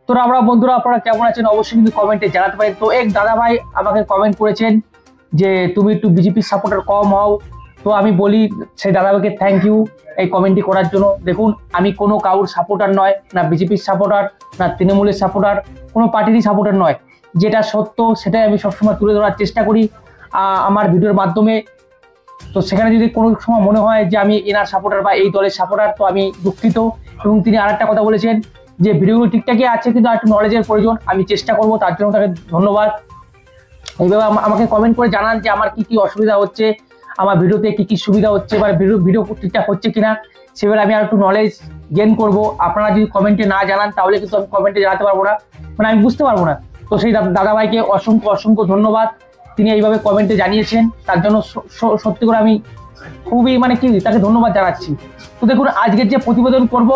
তো আমরা বন্ধুরা আপনারা কেমন আছেন অবশ্যই কিন্তু কমেন্টে জানাতে পারেন। তো এক দাদা ভাই আমাকে কমেন্ট করেছেন যে তুমি একটু বিজেপির সাপোর্টার কম হও। তো আমি বলি সেই দাদা ভাইকে থ্যাংক ইউ এই কমেন্টটি করার জন্য। দেখুন আমি কোনো কাউর সাপোর্টার নয়, না বিজেপির সাপোর্টার, না তৃণমূলের সাপোর্টার, কোনো পার্টিরই সাপোর্টার নয়। যেটা সত্য সেটাই আমি সবসময় তুলে ধরার চেষ্টা করি আমার ভিডিওর মাধ্যমে। তো সেখানে যদি কোনো সময় মনে হয় যে আমি এনার সাপোর্টার বা এই দলের সাপোর্টার তো আমি দুঃখিত। এবং তিনি আরেকটা কথা বলেছেন যে ভিডিওগুলো ঠিকঠাকই আছে কিন্তু একটু নলেজের প্রয়োজন, আমি চেষ্টা করব, তার জন্য তাকে ধন্যবাদ। এইভাবে আমাকে কমেন্ট করে জানান যে আমার কি কি অসুবিধা হচ্ছে, আমার ভিডিওতে কি কি সুবিধা হচ্ছে বা ভিডিও ঠিকঠাক হচ্ছে কিনা, সেভাবে আমি আর একটু নলেজ গেইন করব। আপনারা যদি কমেন্টে না জানান তাহলে কিন্তু আমি কমেন্টে জানাতে পারবো না, মানে আমি বুঝতে পারবো না। তো সেই দাদাভাইকে অসংখ্য অসংখ্য ধন্যবাদ, তিনি এইভাবে কমেন্টে জানিয়েছেন, তার জন্য সত্যি করে আমি খুবই তাকে ধন্যবাদ জানাচ্ছি। তো দেখুন আজকের যে প্রতিবেদন করব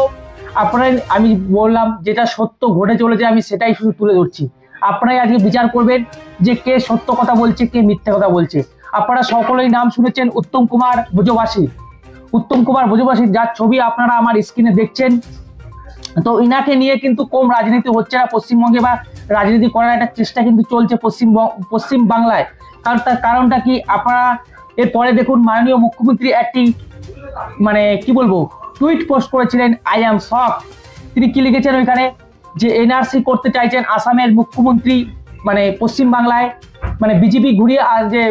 আপনারা, আমি বললাম যেটা সত্য ঘটে চলেছে আমি সেটাই শুধু তুলে ধরছি। আপনারাই আজকে বিচার করবেন যে কে সত্য কথা বলছে কে মিথ্যা কথা বলছে। আপনারা সকলেই নাম শুনেছেন উত্তম কুমার ব্রজবাসী, যার ছবি আপনারা আমার স্ক্রিনে দেখছেন। তো ইনাকে নিয়ে কিন্তু কম রাজনীতি হচ্ছে না পশ্চিমবঙ্গে, বা রাজনীতি করার একটা চেষ্টা কিন্তু চলছে পশ্চিম বাংলায়। কারণ তার কারণটা কি আপনারা এরপরে দেখুন, মাননীয় মুখ্যমন্ত্রী একটি টুইট পোস্ট করেছিলেন, আই অ্যাম শক। তিনি কি লিখেছেন ওইখানে যে এনআরসি করতে চাইছেন আসামের মুখ্যমন্ত্রী, পশ্চিম বাংলায় বিজেপি ঘুরিয়ে আর যে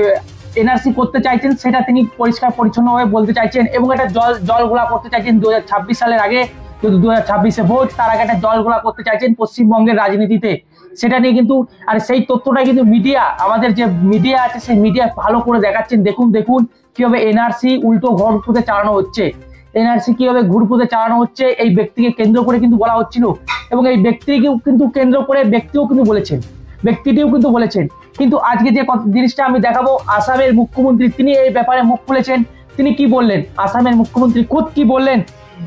এনআরসি করতে চাইছেন সেটা তিনি পরিষ্কার পরিচ্ছন্নভাবে বলতে চাইছেন, এবং একটা জল ঘোলা করতে চাইছেন 2026 সালের আগে, যদি 2026-এ ভোট তার আগে একটা জল ঘোলা করতে চাইছেন পশ্চিমবঙ্গের রাজনীতিতে। সেটা নিয়ে কিন্তু আর সেই তথ্যটাই কিন্তু মিডিয়া, আমাদের যে মিডিয়া আছে সেই মিডিয়া ভালো করে দেখাচ্ছেন। দেখুন কিভাবে এনআরসি উল্টো ঘুরপুতে চালানো হচ্ছে, এনআরসি কিভাবে ঘুরপুতে চালানো হচ্ছে এই ব্যক্তিকে কেন্দ্র করে কিন্তু বলা হচ্ছিল, এবং এই ব্যক্তিকেও কিন্তু কেন্দ্র করে ব্যক্তিটিও কিন্তু বলেছেন। কিন্তু আজকে যে জিনিসটা আমি দেখাবো, আসামের মুখ্যমন্ত্রী তিনি এই ব্যাপারে মুখ খুলেছেন। তিনি কি বললেন, আসামের মুখ্যমন্ত্রী খুদ কি বললেন,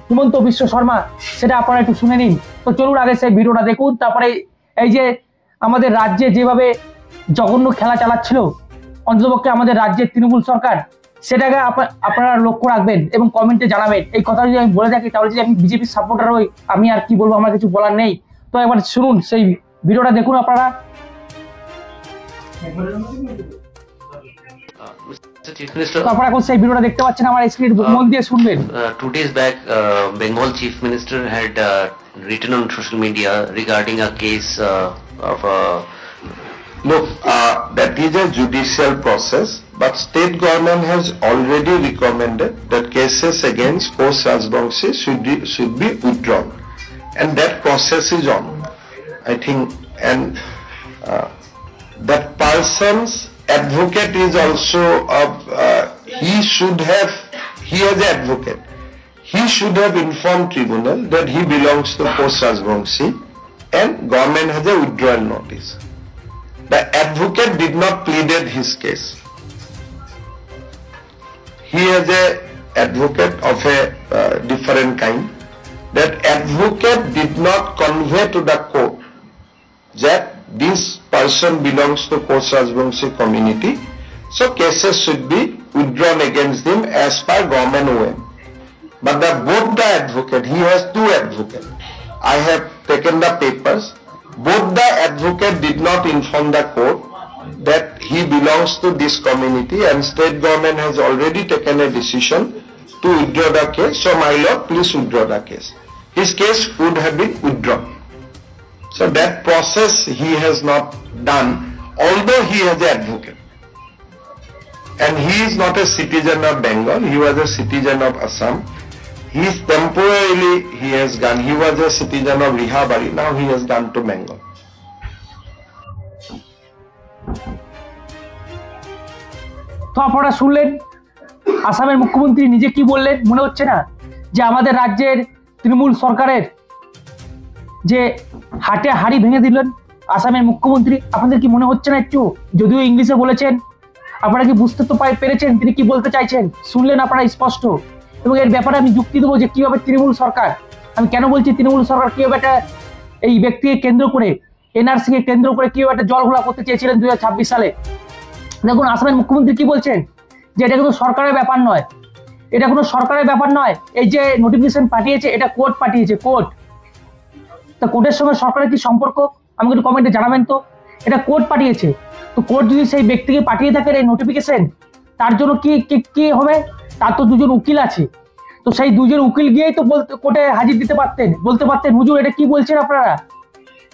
হিমন্ত বিশ্ব শর্মা, সেটা আপনারা একটু শুনে নিন। তো চলুন আগে সেই ভিডিওটা দেখুন, তারপরে এই যে আমাদের রাজ্যে যেভাবে জঘন্য খেলা চালাচ্ছিল অন্ততপক্ষে আমাদের রাজ্যের তৃণমূল সরকার, সেটাকে আপনারা লক্ষ্য রাখবেন এবং কমেন্টে জানাবেন। এই কথা যদি আমি বলে থাকি তাহলে যদি আমি বিজেপির সাপোর্টার হই, আমি আর কি বলবো, আমার কিছু বলার নেই। তো একবার শুনুন, সেই ভিডিওটা দেখুন আপনারা। আপনারা এখন সেই ভিডিওটা দেখতে পাচ্ছেন আমার স্ক্রিন, মন দিয়ে শুনবেন। 2 days back, Bengal Chief Minister had written on social media regarding a case of Look, that is a judicial process, but state government has already recommended that cases against post Rajbangshi should be withdrawn, and that process is on, I think, and that person's advocate is also he has an advocate. He should have informed tribunal that he belongs to post Rajbangshi and government has a withdrawal notice. The advocate did not pleaded his case. He has a advocate of a different kind. That advocate did not convey to the court that this person belongs to post Rajbangshi community, so cases should be withdrawn against him as per government OM. But both the advocate, he has 2 advocates. I have taken the papers. Both the advocate did not inform the court that he belongs to this community, and state government has already taken a decision to withdraw the case. So my lord, please withdraw the case. His case would have been withdrawn. So that process he has not done, although he has an advocate. And he is not a citizen of Bengal, he was a citizen of Assam. He is temporarily, he was a citizen of Rihabari, now he has gone to Bengal. তো আপনারা শুনলেন আসামের মুখ্যমন্ত্রী নিজে কি বললেন। মনে হচ্ছে না যে আমাদের রাজ্যের তৃণমূল সরকারের যে হাটে হাড়ি ভেঙে দিলেন আসামের মুখ্যমন্ত্রী? আপনাদের কি মনে হচ্ছে না একটু? যদিও ইংলিশে বলেছেন, আপনারা কি বুঝতে তো পেরেছেন তিনি কি বলতে চাইছেন? শুনলেন আপনারা স্পষ্ট। এবং এর ব্যাপারে আমি যুক্তি দেবো যে কিভাবে তৃণমূল সরকার, আমি কেন বলছি তৃণমূল সরকার কিভাবে একটা এই ব্যক্তিকে কেন্দ্র করে, এনআরসি কে কেন্দ্র করে কিভাবে একটা জল ঘোলা করতে চেয়েছিলেন 2026 সালে। দেখুন আসামের মুখ্যমন্ত্রী কি বলছেন যে এটা কিন্তু সরকারের ব্যাপার নয়, এটা কোনো সরকারের ব্যাপার নয়, এই যে নোটিফিকেশন পাঠিয়েছে এটা কোর্ট পাঠিয়েছে, কোর্ট। তা কোর্টের সঙ্গে সরকারের কি সম্পর্ক আমাকে একটু কমেন্টে জানাবেন তো। এটা কোর্ট পাঠিয়েছে, তো কোর্ট যদি সেই ব্যক্তিকে পাঠিয়ে থাকেন এই নোটিফিকেশন, তার জন্য কি কি হবে? তার তো দুজন উকিল আছে, তো সেই দুজন উকিল গিয়েই তো বলতে কোর্টে হাজির দিতে পারতেন, বলতে পারতেন হুজুর এটা কি বলছেন আপনারা,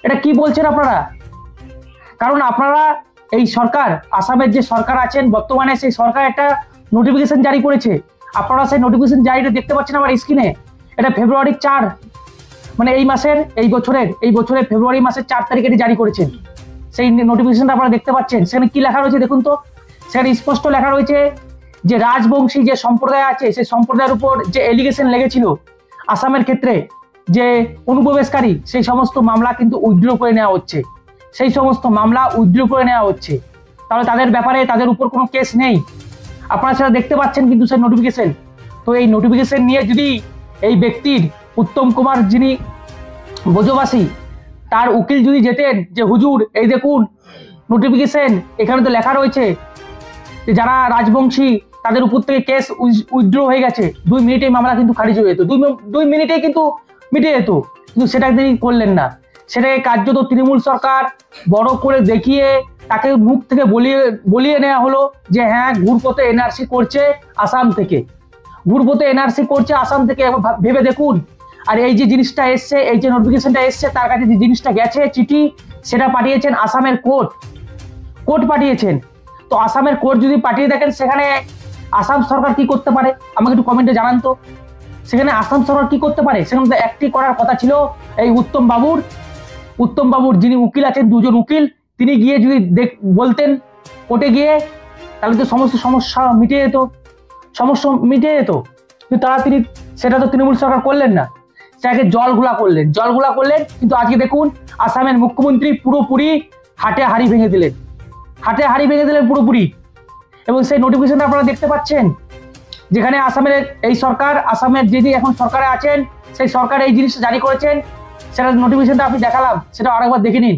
এটা কি বলছেন আপনারা। কারণ আপনারা এই সরকার, আসামের যে সরকার আছেন বর্তমানে, সেই সরকার একটা নোটিফিকেশন জারি করেছে। আপনারা সেই নোটিফিকেশন জারিটা দেখতে পাচ্ছেন আমার স্ক্রিনে। এটা ফেব্রুয়ারি 4, মানে এই বছরের ফেব্রুয়ারি মাসের 4 তারিখে এটি জারি করেছেন। সেই নোটিফিকেশনটা আপনারা দেখতে পাচ্ছেন। সেখানে কি লেখা রয়েছে দেখুন তো। সেখানে স্পষ্ট লেখা রয়েছে যে রাজবংশী যে সম্প্রদায় আছে, সেই সম্প্রদায়ের উপর যে এলিগেশন লেগেছিল আসামের ক্ষেত্রে, যে অনুপ্রবেশকারী, সেই সমস্ত মামলা কিন্তু উইথড্র করে নেওয়া হচ্ছে, সেই সমস্ত মামলা উইথড্র করে নেওয়া হচ্ছে। তাহলে তাদের ব্যাপারে তাদের উপর কোনো কেস নেই। আপনারা সেটা দেখতে পাচ্ছেন কিন্তু সেই নোটিফিকেশন। তো এই নোটিফিকেশন নিয়ে যদি এই ব্যক্তির, উত্তম কুমার যিনি ব্রজবাসী, তার উকিল যদি যেতেন যে হুজুর এই দেখুন নোটিফিকেশন, এখানে তো লেখা রয়েছে যে যারা রাজবংশী তাদের উপর থেকে কেস উইথড্র হয়ে গেছে, 2 মিনিটেই মামলা কিন্তু খারিজ হয়ে যেত, 2 মিনিটেই কিন্তু মিটে যেত। কিন্তু সেটা তিনি করলেন না। সেটাকে কার্যত তৃণমূল সরকার বড় করে দেখিয়ে তাকে মুখ থেকে বলিয়ে নেওয়া হলো যে হ্যাঁ ঘুরপথে এনআরসি করছে আসাম থেকে, ঘুরপথে এনআরসি করছে আসাম থেকে। ভেবে দেখুন। আর এই যে জিনিসটা এসছে, এই যে নোটিফিকেশনটা এসছে, তার কাছে যে জিনিসটা গেছে চিঠি, সেটা পাঠিয়েছেন আসামের কোর্ট পাঠিয়েছেন। তো আসামের কোর্ট যদি পাঠিয়ে দেখেন, সেখানে আসাম সরকার কি করতে পারে আমাকে একটু কমেন্টে জানান তো। সেখানে আসাম সরকার কি করতে পারে? সেখানে তো একটি করার কথা ছিল এই উত্তম বাবুর যিনি উকিল আছেন, দুজন উকিল, তিনি গিয়ে যদি বলতেন কোর্টে গিয়ে, তাহলে তো সমস্ত সমস্যা মিটে যেত। কিন্তু সেটা তো তৃণমূল সরকার করলেন না। সেটাকে জলঘোলা করলেন। কিন্তু আজকে দেখুন আসামের মুখ্যমন্ত্রী পুরোপুরি হাটে হাড়ি ভেঙে দিলেন পুরোপুরি। এবং সেই নোটিফিকেশনটা আপনারা দেখতে পাচ্ছেন, যেখানে আসামের এই সরকার, আসামের যিনি এখন সরকারে আছেন, সেই সরকার এই জিনিসটা জারি করেছেন। সেটা নোটিফিকেশনটা আপনি দেখালাম, সেটা আরেকবার দেখে নিন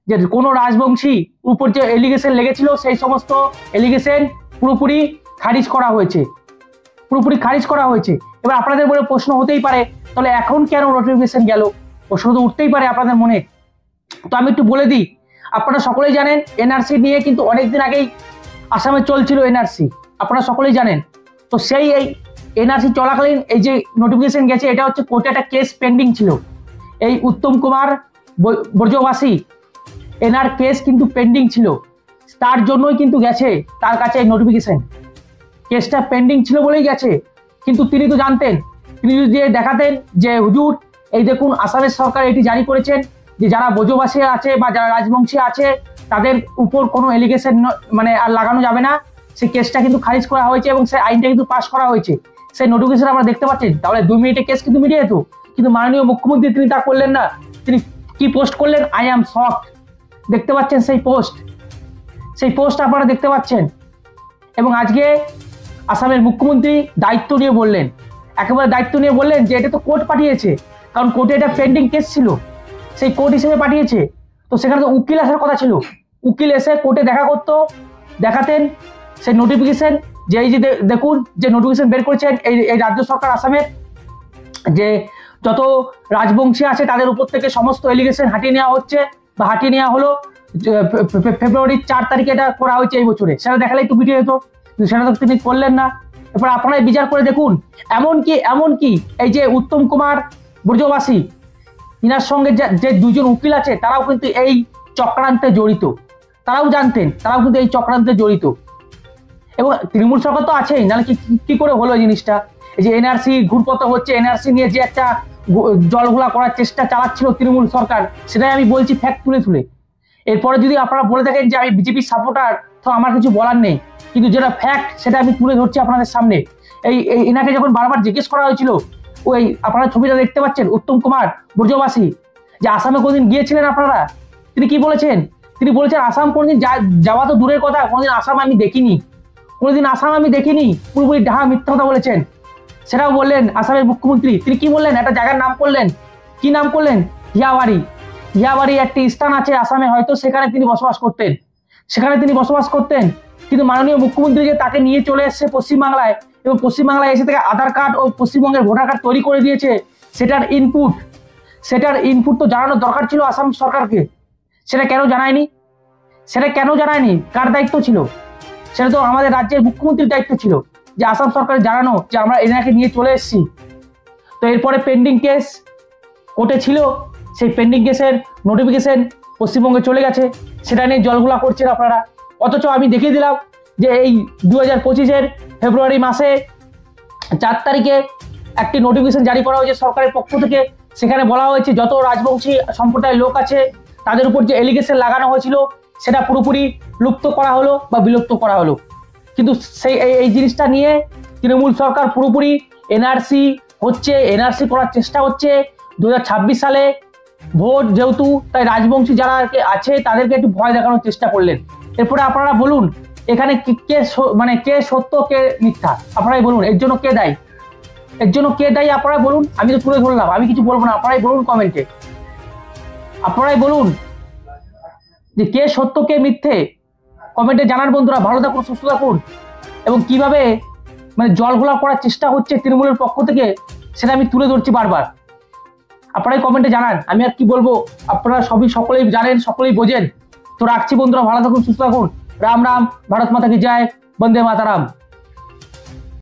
যে কোনো রাজবংশী উপর যে এলিগেশন লেগেছিল, সেই সমস্ত এলিগেশন পুরোপুরি খারিজ করা হয়েছে। এবার আপনাদের মনে প্রশ্ন হতেই পারে, তাহলে এখন কেন নোটিফিকেশন গেল? প্রশ্ন তো উঠতেই পারে আপনাদের মনে। তো আমি একটু বলে দিই, আপনারা সকলেই জানেন এনআরসি নিয়ে কিন্তু অনেকদিন আগেই আসামে চলছিল এনআরসি, আপনারা সকলেই জানেন। তো সেই এই এনআরসি চলাকালীন এই যে নোটিফিকেশন গেছে, এটা হচ্ছে কোর্টে একটা কেস পেন্ডিং ছিল। এই উত্তম কুমার ব্রজবাসী এনার কেস কিন্তু পেন্ডিং ছিল, তার জন্যই কিন্তু গেছে তার কাছে এই নোটিফিকেশন। কেসটা পেন্ডিং ছিল বলেই গেছে। কিন্তু তিনি তো জানতেন, তিনি যদি দেখাতেন যে হুজুর এই দেখুন আসামের সরকার এটি জারি করেছেন যে যারা ব্রজবাসী আছে বা যারা রাজবংশী আছে তাদের উপর কোনো এলিগেশন মানে আর লাগানো যাবে না, সেই কেসটা কিন্তু খারিজ করা হয়েছে এবং সেই আইনটা কিন্তু পাস করা হয়েছে, সেই নোটিফিকেশন আমরা দেখতে পাচ্ছেন, তাহলে 2 মিনিটে কেস কিন্তু মিটে যেত। কিন্তু মাননীয় মুখ্যমন্ত্রী তিনি তা করলেন না। তিনি কি পোস্ট করলেন? I am shocked. দেখতে পাচ্ছেন সেই পোস্ট আপনারা দেখতে পাচ্ছেন। এবং আজকে আসামের মুখ্যমন্ত্রী দায়িত্ব নিয়ে বললেন যে এটা তো কোর্ট পাঠিয়েছে, কারণ কোর্টে এটা পেন্ডিং কেস ছিল, সেই কোর্ট হিসেবে পাঠিয়েছে। তো সেখানে তো উকিল আসার কথা ছিল, উকিল এসে কোর্টে দেখাতেন সেই নোটিফিকেশন, যে এই যে দেখুন যে নোটিফিকেশন বের করেছেন এই রাজ্য সরকার আসামের, যে যত রাজবংশী আছে তাদের উপর থেকে সমস্ত এলিগেশন হাটিয়ে নেওয়া হলো ফেব্রুয়ারি 4 তারিখে এটা করা হয়েছে এই বছরে। সেটা দেখালেই তো মিটে যেত, কিন্তু সেটা তো তিনি করলেন না। এরপর আপনারাই বিচার করে দেখুন। এমনকি এই যে উত্তম কুমার ব্রজবাসী, ইনার সঙ্গে যে দুজন উকিল আছে, তারাও কিন্তু এই চক্রান্তে জড়িত, তারাও জানতেন, তারাও কিন্তু এই চক্রান্তে জড়িত। এবং তৃণমূল সরকার তো আছেই, নাহলে কি করে হলো জিনিসটা? এই যে এনআরসি ঘুরপথ হচ্ছে, এনআরসি নিয়ে যে একটা জলঘোলা করার চেষ্টা চালাচ্ছিল তৃণমূল সরকার, সেটাই আমি বলছি ফ্যাক্ট তুলে। এরপরে যদি আপনারা বলে থাকেন যে আমি বিজেপির সাপোর্টার, তো আমার কিছু বলার নেই, কিন্তু যেটা ফ্যাক্ট সেটা আমি তুলে ধরছি আপনাদের সামনে। এনাকে যখন বারবার জিজ্ঞেস করা হয়েছিল, ওই আপনারা ছবিটা দেখতে পাচ্ছেন, উত্তম কুমার ব্রজবাসী, যে আসামে কোনদিন গিয়েছিলেন আপনারা, তিনি কি বলেছেন? তিনি বলেছেন আসাম কোনদিন যাওয়া তো দূরের কথা, কোনদিন আসাম আমি দেখিনি, পুরোপুরি ডাহা মিথ্যা কথা বলেছেন। সেটাও বললেন আসামের মুখ্যমন্ত্রী। তিনি কি বললেন? একটা জায়গার নাম করলেন, কি নাম করলেন? হিয়াবাড়ি একটি স্থান আছে আসামে, হয়তো সেখানে তিনি বসবাস করতেন। কিন্তু মাননীয় মুখ্যমন্ত্রী যে তাকে নিয়ে চলে এসেছে পশ্চিমবাংলায়, এবং পশ্চিমবাংলায় এসে থেকে আধার কার্ড ও পশ্চিমবঙ্গের ভোটার কার্ড তৈরি করে দিয়েছে, সেটার ইনপুট, সেটার ইনপুট তো জানানোর দরকার ছিল আসাম সরকারকে। সেটা কেন জানায়নি? কার দায়িত্ব ছিল? সেটা তো আমাদের রাজ্যের মুখ্যমন্ত্রীর দায়িত্ব ছিল যে আসাম সরকার জানানো যে আমরা এনাকে নিয়ে চলে এসেছি। তো এরপরে পেন্ডিং কেস কোর্টে ছিল, সেই পেন্ডিং কেসের নোটিফিকেশন পশ্চিমবঙ্গে চলে গেছে, সেটা নিয়ে জলগুলা করছেন আপনারা। অথচ আমি দেখিয়ে দিলাম যে এই 2025-এর ফেব্রুয়ারি মাসে 4 তারিখে একটি নোটিফিকেশন জারি করা হয়েছে সরকারের পক্ষ থেকে। সেখানে বলা হয়েছে যত রাজবংশী সম্প্রদায়ের লোক আছে তাদের উপর যে এলিগেশন লাগানো হয়েছিল সেটা পুরোপুরি লুপ্ত করা হলো বা বিলুপ্ত করা হলো। কিন্তু সেই এই জিনিসটা নিয়ে তৃণমূল সরকার পুরোপুরি এনআরসি করার চেষ্টা হচ্ছে। 2026 সালে ভোট যেহেতু, তাই রাজবংশী যারা আছে তাদেরকে একটু ভয় দেখানোর চেষ্টা করলেন। এরপরে আপনারা বলুন এখানে কে সত্য কে মিথ্যা, আপনারাই বলুন। এর জন্য কে দায়ী আপনারাই বলুন। আমি তো তুলে ধরলাম, আমি কিছু বলবো না, আপনারাই বলুন কমেন্টে। আপনারাই বলুন যে কে সত্য কে মিথ্যে, কমেন্টে জানান বন্ধুরা। ভালো থাকুন, সুস্থ থাকুন। এবং কিভাবে জলঘোলা করার চেষ্টা হচ্ছে তৃণমূলের পক্ষ থেকে সেটা আমি তুলে ধরছি বারবার। আপনারাই কমেন্টে জানান, আমি আর কি বলবো। আপনারা সকলেই জানেন, সকলেই বোঝেন। তো রাখছি বন্ধুরা, ভালো থাকুন, সুস্থ থাকুন। রাম রাম, ভারত মাতা কি জয়, বন্দে মাতারাম।